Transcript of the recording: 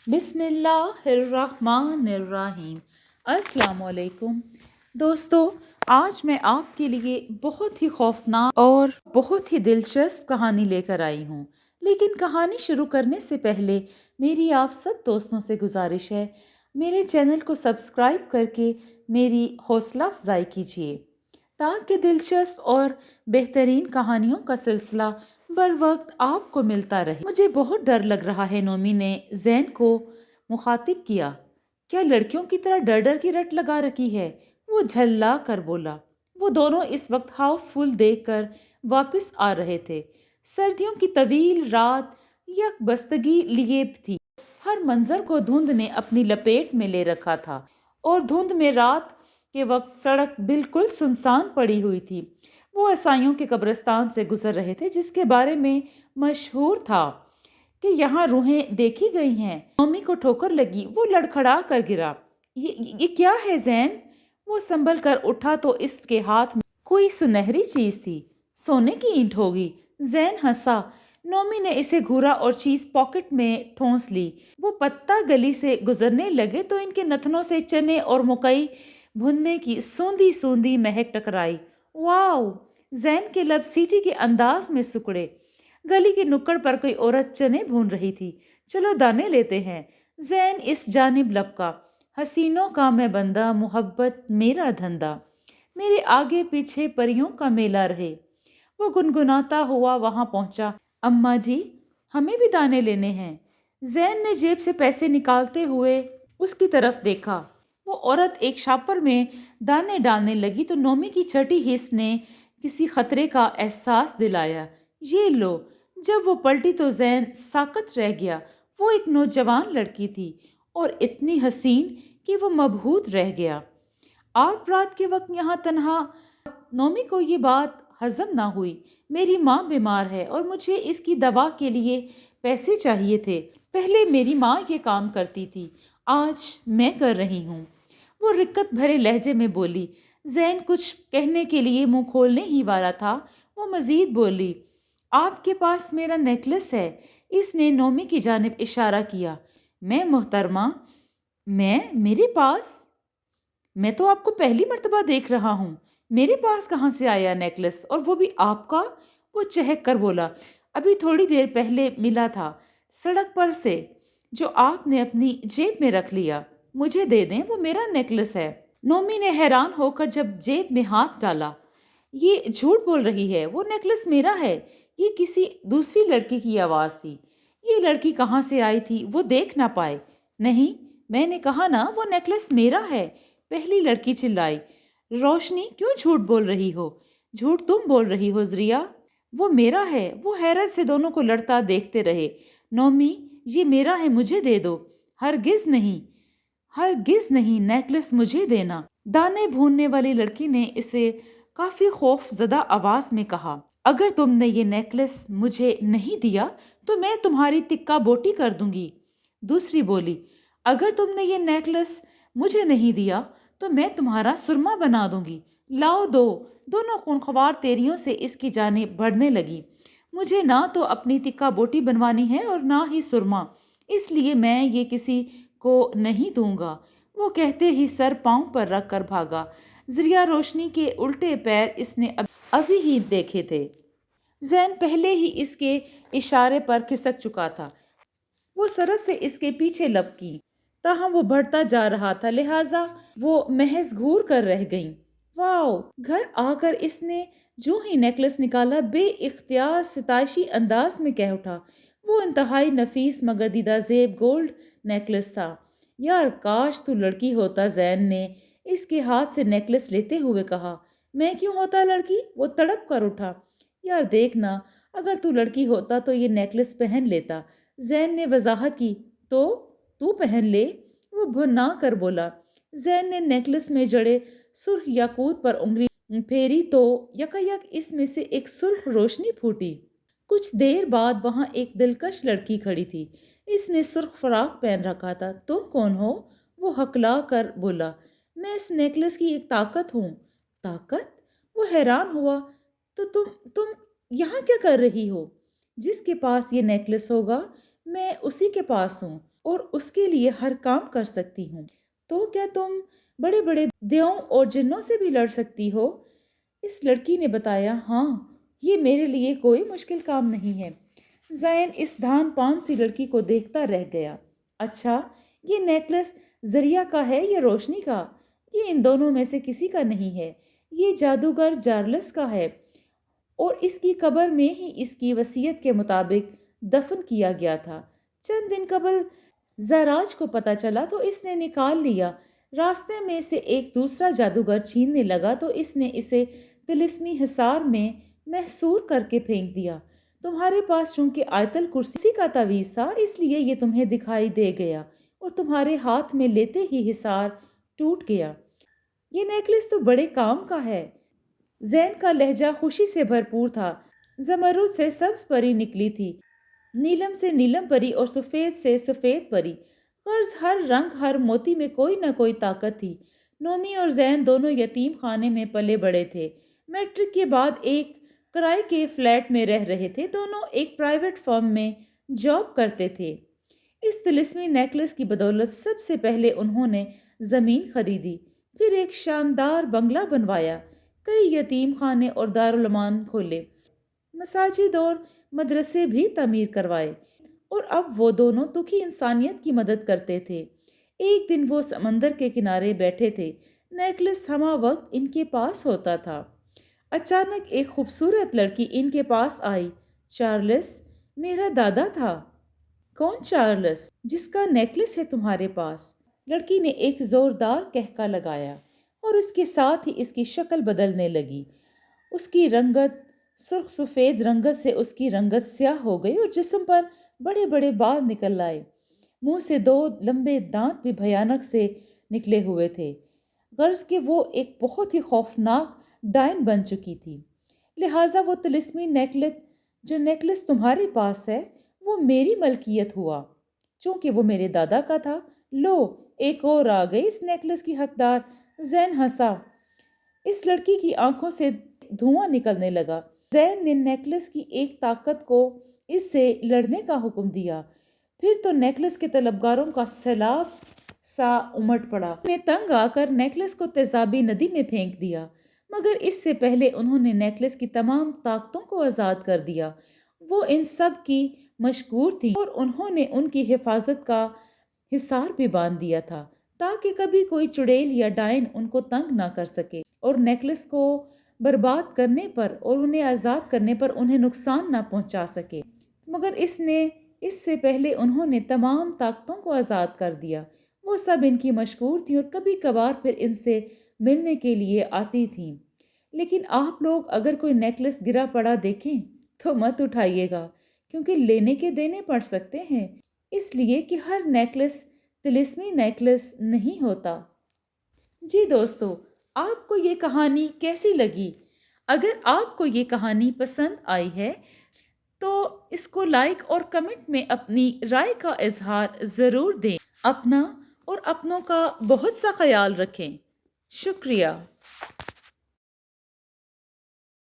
بسم اللہ الرحمن الرحیم۔ السلام علیکم دوستو، آج میں آپ کے لیے بہت ہی خوفناک اور بہت ہی دلچسپ کہانی لے کر آئی ہوں۔ لیکن کہانی شروع کرنے سے پہلے میری آپ سب دوستوں سے گزارش ہے، میرے چینل کو سبسکرائب کر کے میری حوصلہ افزائی کیجیے تاکہ دلچسپ اور بہترین کہانیوں کا سلسلہ بر وقت آپ کو ملتا رہے۔ مجھے بہت ڈر لگ رہا ہے، نومی نے زین کو مخاطب کیا۔ کیا لڑکیوں کی طرح ڈر ڈر کی رٹ لگا رکھی ہے؟ وہ جھلا کر بولا۔ وہ دونوں اس وقت ہاؤس فل دیکھ کر واپس آ رہے تھے۔ سردیوں کی طویل رات یک بستگی لیے تھی۔ ہر منظر کو دھند نے اپنی لپیٹ میں لے رکھا تھا اور دھند میں رات کے وقت سڑک بالکل سنسان پڑی ہوئی تھی۔ وہ عیسائیوں کے قبرستان سے گزر رہے تھے جس کے بارے میں مشہور تھا کہ یہاں روحیں دیکھی گئی ہیں۔ نومی کو ٹھوکر لگی، وہ لڑکھڑا کر گرا۔ یہ کیا ہے زین؟ وہ سنبھل کر اٹھا تو اس کے ہاتھ میں کوئی سنہری چیز تھی۔ سونے کی اینٹ ہوگی۔ زین ہنسا۔ نومی نے اسے گھورا اور چیز پاکٹ میں ٹھونس لی۔ وہ پتہ گلی سے گزرنے لگے تو ان کے نتنوں سے چنے اور مکئی بھننے کی سوندھی سوندھی مہک ٹکرائی۔ واو! زین کے لب سیٹی کے انداز میں سکڑے۔ گلی کی نکڑ پر کوئی عورت چنے بھون رہی تھی۔ چلو دانے لیتے ہیں۔ زین اس جانب لپکا۔ حسینوں کا میں بندہ، محبت میرا دھندا، میرے آگے پیچھے پریوں کا میلہ رہے۔ وہ گنگناتا ہوا وہاں پہنچا۔ اماں جی، ہمیں بھی دانے لینے ہیں۔ زین نے جیب سے پیسے نکالتے ہوئے اس کی طرف دیکھا۔ وہ عورت ایک شاپر میں دانے ڈالنے لگی تو نومی کی چھٹی حس نے کسی خطرے کا احساس دلایا۔ یہ لو۔ جب وہ پلٹی تو زین ساکت رہ گیا۔ وہ ایک نوجوان لڑکی تھی اور اتنی حسین کہ وہ مبہوت رہ گیا۔ آپ رات کے وقت یہاں تنہا؟ نومی کو یہ بات ہضم نہ ہوئی۔ میری ماں بیمار ہے اور مجھے اس کی دوا کے لیے پیسے چاہیے تھے۔ پہلے میری ماں یہ کام کرتی تھی، آج میں کر رہی ہوں، وہ رقت بھرے لہجے میں بولی۔ زین کچھ کہنے کے لیے منہ کھولنے ہی والا تھا، وہ مزید بولی، آپ کے پاس میرا نیکلس ہے۔ اس نے نومی کی جانب اشارہ کیا۔ میں محترمہ، میرے پاس؟ میں تو آپ کو پہلی مرتبہ دیکھ رہا ہوں۔ میرے پاس کہاں سے آیا نیکلس، اور وہ بھی آپ کا؟ وہ چہک کر بولا، ابھی تھوڑی دیر پہلے ملا تھا سڑک پر سے، جو آپ نے اپنی جیب میں رکھ لیا۔ مجھے دے دیں، وہ میرا نیکلس ہے۔ نومی نے حیران ہو کر جب جیب میں ہاتھ ڈالا، یہ جھوٹ بول رہی ہے، وہ نیکلس میرا ہے۔ یہ کسی دوسری لڑکی کی آواز تھی۔ یہ لڑکی کہاں سے آئی تھی وہ دیکھ نہ پائے۔ نہیں، میں نے کہا نا وہ نیکلس میرا ہے، پہلی لڑکی چلائی۔ روشنی، کیوں جھوٹ بول رہی ہو؟ جھوٹ تم بول رہی ہو زریہ، وہ میرا ہے۔ وہ حیرت سے دونوں کو لڑتا دیکھتے رہے۔ نومی، یہ میرا ہے، مجھے دے دو۔ ہرگز نہیں، ہرگز نہیں، نیکلس مجھے دینا۔ دانے بھوننے والی لڑکی نے اسے کافی خوف زدہ آواز میں کہا، اگر تم نے یہ نیکلس مجھے نہیں دیا تو میں تمہاری تکہ بوٹی کر دوں گی۔ دوسری بولی، اگر تم نے یہ نیکلس مجھے نہیں دیا تو میں تمہارا سرما بنا دوں گی۔ لاؤ دو۔ دونوں خونخوار تیریوں سے اس کی جانب بڑھنے لگی۔ مجھے نہ تو اپنی تکہ بوٹی بنوانی ہے اور نہ ہی سرما، اس لیے میں یہ کسی کو نہیں دوں گا۔ وہ کہتے ہی سر پاؤں پر رکھ کر بھاگا۔ زریہ روشنی کے الٹے پیر اس نے ابھی ہی دیکھے تھے۔ زین پہلے ہی اس کے اشارے پر کھسک چکا تھا۔ وہ سرت سے اس کے پیچھے لپکی، تاہم وہ بڑھتا جا رہا تھا، لہٰذا وہ محض گھور کر رہ گئیں۔ واؤ! گھر آ کر اس نے جو ہی نیکلس نکالا، بے اختیار ستائشی انداز میں کہہ اٹھا، وہ انتہائی نفیس مگر دیدہ زیب گولڈ نیکلس تھا۔ یار کاش تو لڑکی ہوتا، زین نے اس کے ہاتھ سے نیکلس لیتے ہوئے کہا۔ میں کیوں ہوتا لڑکی؟ وہ تڑپ کر اٹھا۔ یار دیکھنا، اگر تو لڑکی ہوتا تو یہ نیکلس پہن لیتا۔ زین نے وضاحت کی۔ تو پہن لے، وہ بھنا کر بولا۔ زین نے نیکلس میں جڑے سرخ یاقوت پر انگلی پھیری تو یکایک اس میں سے ایک سرخ روشنی پھوٹی۔ کچھ دیر بعد وہاں ایک دلکش لڑکی کھڑی تھی۔ اس نے سرخ فراق پہن رکھا تھا۔ تم کون ہو؟ وہ ہکلا کر بولا۔ میں اس نیکلس کی ایک طاقت ہوں۔ طاقت؟ وہ حیران ہوا۔ تو تم یہاں کیا کر رہی ہو؟ جس کے پاس یہ نیکلس ہوگا میں اسی کے پاس ہوں۔ اور اس کے لیے ہر کام کر سکتی ہوں۔ تو کیا تم بڑے بڑے دیووں اور جنوں سے بھی لڑ سکتی ہو؟ اس لڑکی نے بتایا، ہاں، یہ میرے لیے کوئی مشکل کام نہیں ہے۔ زین اس دھان پان سی لڑکی کو دیکھتا رہ گیا۔ اچھا، یہ نیکلس ذریعہ کا ہے یا روشنی کا؟ یہ ان دونوں میں سے کسی کا نہیں ہے، یہ جادوگر چارلس کا ہے، اور اس کی قبر میں ہی اس کی وصیت کے مطابق دفن کیا گیا تھا۔ چند دن قبل زراج کو پتہ چلا تو اس نے نکال لیا۔ راستے میں سے ایک دوسرا جادوگر چھیننے لگا تو اس نے اسے طلسمی حصار میں محصور کر کے پھینک دیا۔ تمہارے پاس چونکہ آیت الکرسی کا تعویذ تھا، اس لیے یہ تمہیں دکھائی دے گیا اور تمہارے ہاتھ میں لیتے ہی حصار ٹوٹ گیا۔ یہ نیکلس تو بڑے کام کا ہے۔ زین کا لہجہ خوشی سے بھرپور تھا۔ زمرد سے سبز پری نکلی تھی، نیلم سے نیلم پری اور سفید سے سفید پری۔ غرض ہر رنگ، ہر موتی میں کوئی نہ کوئی طاقت تھی۔ نومی اور زین دونوں یتیم خانے میں پلے بڑے تھے۔ میٹرک کے بعد ایک کرائے کے فلیٹ میں رہ رہے تھے۔ دونوں ایک پرائیویٹ فرم میں جاب کرتے تھے۔ اس طلسمی نیکلس کی بدولت سب سے پہلے انہوں نے زمین خریدی، پھر ایک شاندار بنگلہ بنوایا، کئی یتیم خانے اور دارالعلوم کھولے، مساجد اور مدرسے بھی تعمیر کروائے، اور اب وہ دونوں دکھی انسانیت کی مدد کرتے تھے۔ ایک دن وہ سمندر کے کنارے بیٹھے تھے، نیکلس ہمہ وقت ان کے پاس ہوتا تھا۔ اچانک ایک خوبصورت لڑکی ان کے پاس آئی۔ چارلس میرا دادا تھا۔ کون چارلس؟ جس کا نیکلس ہے تمہارے پاس؟ لڑکی نے ایک زوردار کہکا لگایا اور اس کے ساتھ ہی اس کی شکل بدلنے لگی۔ اس کی رنگت سرخ سفید رنگت سے اس کی رنگت سیاہ ہو گئی اور جسم پر بڑے بڑے بال نکل آئے۔ منہ سے دو لمبے دانت بھی بھیانک سے نکلے ہوئے تھے، غرض کہ وہ ایک بہت ہی خوفناک ڈائن بن چکی تھی۔ لہٰذا وہ طلسمی نیکلس تمہارے پاس ہے، وہ میری ملکیت ہوا، چونکہ وہ میرے دادا کا تھا۔ لو، ایک اور آ گئی اس نیکلس کی حقدار۔ زین ہنسا۔ اس لڑکی کی آنکھوں سے دھواں نکلنے لگا۔ زین نے نیکلس کی ایک طاقت کو اس سے لڑنے کا حکم دیا، پھر تو نیکلس کے طلبگاروں کا سیلاب سا امٹ پڑا۔ انہیں تنگ آ کر نیکلس کو تیزابی ندی میں پھینک دیا، مگر اس سے پہلے انہوں نے نیکلس کی تمام طاقتوں کو آزاد کر دیا۔ وہ ان سب کی مشکور تھیں اور انہوں نے ان کی حفاظت کا حصار بھی باندھ دیا تھا تاکہ کبھی کوئی چڑیل یا ڈائن ان کو تنگ نہ کر سکے اور نیکلس کو برباد کرنے پر اور انہیں آزاد کرنے پر انہیں نقصان نہ پہنچا سکے۔ مگر اس سے پہلے انہوں نے تمام طاقتوں کو آزاد کر دیا۔ وہ سب ان کی مشکور تھیں اور کبھی کبھار پھر ان سے ملنے کے لیے آتی تھیں۔ لیکن آپ لوگ اگر کوئی نیکلس گرا پڑا دیکھیں تو مت اٹھائیے گا، کیونکہ لینے کے دینے پڑ سکتے ہیں، اس لیے کہ ہر نیکلس طلسمی نیکلس نہیں ہوتا۔ جی دوستو، آپ کو یہ کہانی کیسی لگی؟ اگر آپ کو یہ کہانی پسند آئی ہے تو اس کو لائک اور کمنٹ میں اپنی رائے کا اظہار ضرور دیں۔ اپنا اور اپنوں کا بہت سا خیال رکھیں۔ شکریہ۔